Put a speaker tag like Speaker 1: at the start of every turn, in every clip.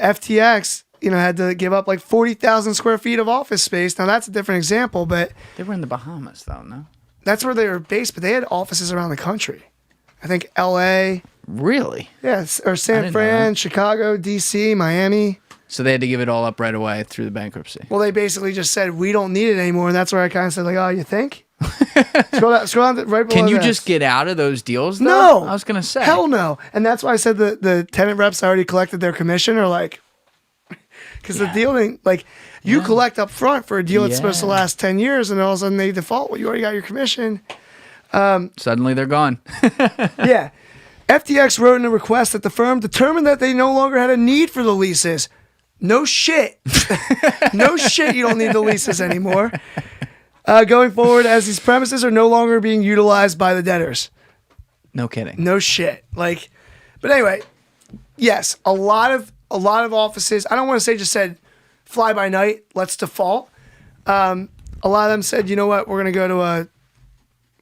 Speaker 1: FTX, had to give up like 40,000 square feet of office space. Now that's a different example, but
Speaker 2: they were in the Bahamas though, no?
Speaker 1: That's where they were based, but they had offices around the country. I think LA.
Speaker 2: Really?
Speaker 1: Yes, or San Fran, Chicago, DC, Miami.
Speaker 2: So they had to give it all up right away through the bankruptcy.
Speaker 1: Well, they basically just said, we don't need it anymore. And that's where I kind of said, like, oh, you think? scroll down right below.
Speaker 2: Can you
Speaker 1: this.
Speaker 2: just get out of those deals, though?
Speaker 1: No.
Speaker 2: I was going to say.
Speaker 1: Hell no. And that's why I said the tenant reps already collected their commission are like, because the deal didn't, like, you collect up front for a deal that's supposed to last 10 years, and all of a sudden they default. Well, you already got your commission.
Speaker 2: Suddenly they're gone.
Speaker 1: Yeah. FTX wrote in a request that the firm determined that they no longer had a need for the leases. No shit. No shit, you don't need the leases anymore. Going forward, as these premises are no longer being utilized by the debtors.
Speaker 2: No kidding.
Speaker 1: No shit. Like, but anyway, yes, a lot of offices, I don't want to say just said fly by night, let's default. A lot of them said, you know what, we're going to go to a,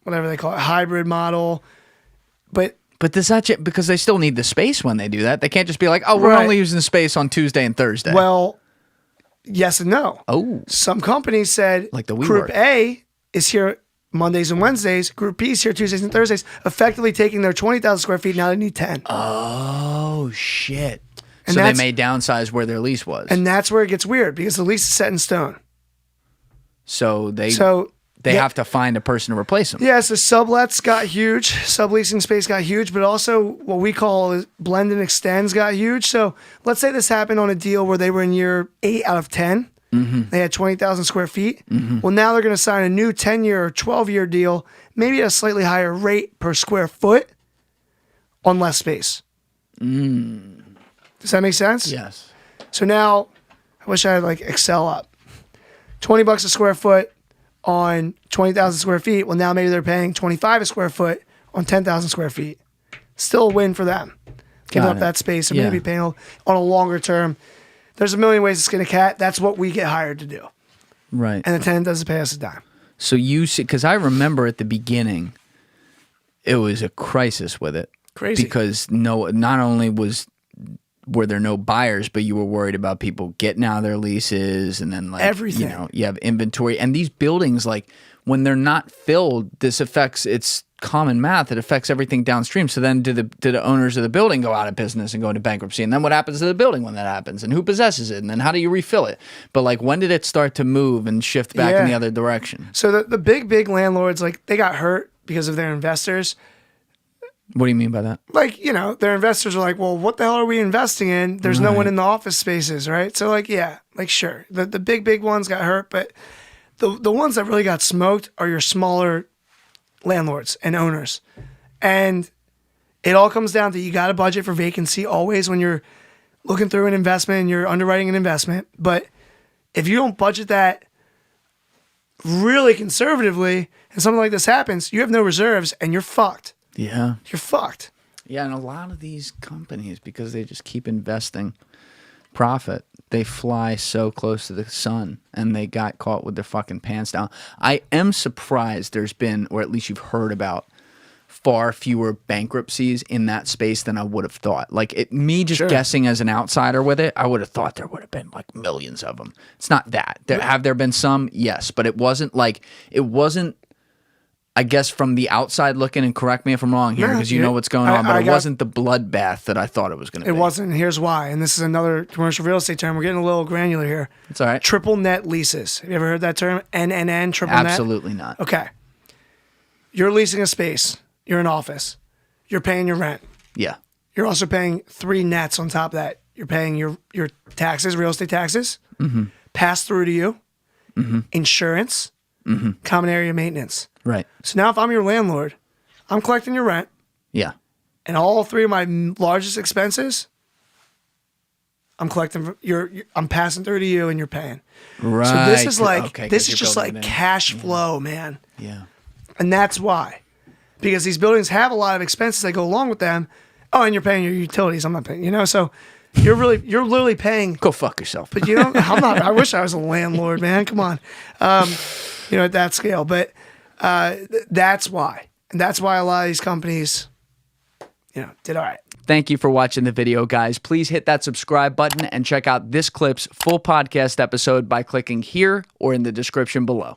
Speaker 1: whatever they call it, hybrid model.
Speaker 2: But does that because they still need the space when they do that? They can't just be like, oh, we're only using the space on Tuesday and Thursday.
Speaker 1: Well, yes and no.
Speaker 2: Oh.
Speaker 1: Some companies said
Speaker 2: like the
Speaker 1: Group A is here Mondays and Wednesdays. Group B is here Tuesdays and Thursdays, effectively taking their 20,000 square feet. Now they need 10.
Speaker 2: Oh, shit.
Speaker 1: And
Speaker 2: so they may downsize where their lease was.
Speaker 1: And that's where it gets weird because the lease is set in stone.
Speaker 2: So they have to find a person to replace them.
Speaker 1: Yeah, so sublets got huge. Subleasing space got huge, but also what we call blend and extends got huge. So let's say this happened on a deal where they were in year 8 out of 10. Mm-hmm. They had 20,000 square feet. Mm-hmm. Well, now they're going to sign a new 10-year or 12-year deal, maybe at a slightly higher rate per square foot on less space. Does that make sense?
Speaker 2: Yes.
Speaker 1: So now, I wish I had like Excel up. $20 a square foot on 20,000 square feet. Well, now maybe they're paying 25 a square foot on 10,000 square feet. Still a win for them. Giving up that space and maybe paying on a longer term. There's a million ways to skin a cat. That's what we get hired to do.
Speaker 2: Right.
Speaker 1: And the tenant doesn't pay us a dime.
Speaker 2: So you see, because I remember at the beginning, it was a crisis with it.
Speaker 1: Crazy.
Speaker 2: Because not only were there no buyers, but you were worried about people getting out of their leases, and then like
Speaker 1: everything.
Speaker 2: You have inventory, and these buildings, like when they're not filled, this affects, it's common math. It affects everything downstream. So then do the owners of the building go out of business and go into bankruptcy? And then what happens to the building when that happens? And who possesses it? And then how do you refill it? But like, when did it start to move and shift back in the other direction?
Speaker 1: So the big landlords, like they got hurt because of their investors.
Speaker 2: What do you mean by that?
Speaker 1: Like, their investors are like, well, what the hell are we investing in? There's no one in the office spaces, right? So like, yeah, like sure. The big ones got hurt, but the ones that really got smoked are your smaller landlords and owners. And it all comes down to you got to budget for vacancy always when you're looking through an investment and you're underwriting an investment. But if you don't budget that really conservatively and something like this happens, you have no reserves and you're fucked.
Speaker 2: Yeah.
Speaker 1: You're fucked.
Speaker 2: Yeah, and a lot of these companies, because they just keep investing profit, they fly so close to the sun, and they got caught with their fucking pants down. I am surprised there's been, or at least you've heard about, far fewer bankruptcies in that space than I would have thought. Like, me just guessing as an outsider with it, I would have thought there would have been like millions of them. It's not that. Have there been some? Yes, but it wasn't, I guess, from the outside looking, and correct me if I'm wrong here, because you know what's going on, but it wasn't the bloodbath that I thought it was going to be.
Speaker 1: It wasn't, and here's why. And this is another commercial real estate term. We're getting a little granular here.
Speaker 2: It's all right.
Speaker 1: Triple net leases. Have you ever heard that term? NNN, triple net?
Speaker 2: Absolutely not.
Speaker 1: Okay. You're leasing a space. You're an office. You're paying your rent.
Speaker 2: Yeah.
Speaker 1: You're also paying 3 nets on top of that. You're paying your taxes, real estate taxes, pass through to you, insurance, common area maintenance.
Speaker 2: Right.
Speaker 1: So now if I'm your landlord, I'm collecting your rent.
Speaker 2: Yeah.
Speaker 1: And all 3 of my largest expenses, I'm collecting. I'm passing through to you, and you're paying.
Speaker 2: Right.
Speaker 1: So this is like this is just like cash flow, man.
Speaker 2: Yeah.
Speaker 1: And that's why, because these buildings have a lot of expenses that go along with them. Oh, and you're paying your utilities. I'm not paying. So you're literally paying.
Speaker 2: Go fuck yourself.
Speaker 1: But I'm not. I wish I was a landlord, man. Come on. At that scale, but. That's why. And that's why a lot of these companies, did all right.
Speaker 2: Thank you for watching the video, guys. Please hit that subscribe button and check out this clip's full podcast episode by clicking here or in the description below.